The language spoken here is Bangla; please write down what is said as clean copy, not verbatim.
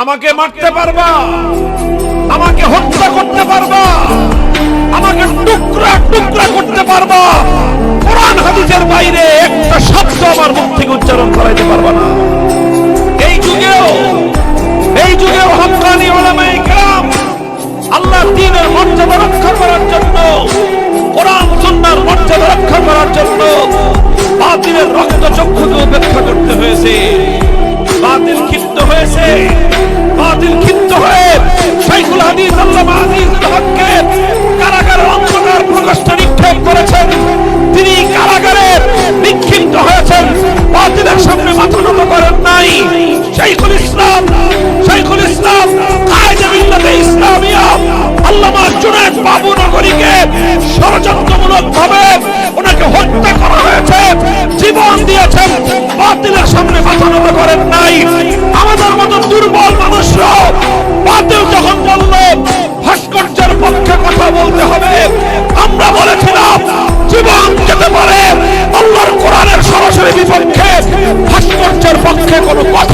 আমাকে মারতে পারবা, আমাকে হত্যা করতে পারবা, আমাকে টুকরা টুকরা করতে পারবা, কোরআন হাদিসের বাইরে একটা শব্দ আমার মুখ থেকে উচ্চারণ করাইতে পারবা না। এই যুগেও হক্কানি উলামায়ে কেরাম আল্লাহর দ্বীনের মর্যাদা রক্ষা করার জন্য, কোরআন সুন্নাহর মর্যাদা রক্ষা করার জন্য বাতিলের রক্তচক্ষুকে উপেক্ষা করতে হয়েছে। বাতিল ক্ষিপ্ত হয়েছে, বাতিল ক্ষিপ্ত হয়ে শাইখুল হাদিস আল্লামা আজিজুল হককে কারাগারের অন্ধকার প্রকোষ্ঠে নিক্ষেপ করেছেন। তিনি কারাগারে নিক্ষিপ্ত হয়েছেন, বাতিলের সামনে মাথা নত করেন নাই। শাইখুল ইসলাম কায়েদে মিল্লাতে ইসলামিয়া আল্লামা জুনায়েদ বাবুনগরীকে ষড়যন্ত্রমূলক ভাবে ওনাকে হত্যা করা হয়েছে, জীবন দিয়েছেন, বাতিলের সামনে মাথা নত করেন নাই। আমাদের মতো দুর্বল মানুষরা বাতিল যখন বলল ভাস্কর্যের পক্ষে কথা বলতে হবে, আমরা বলেছিলাম জীবন যেতে পারে, আল্লাহর কোরআনের সরাসরি বিপক্ষে ভাস্কর্যের পক্ষে কোনো কথা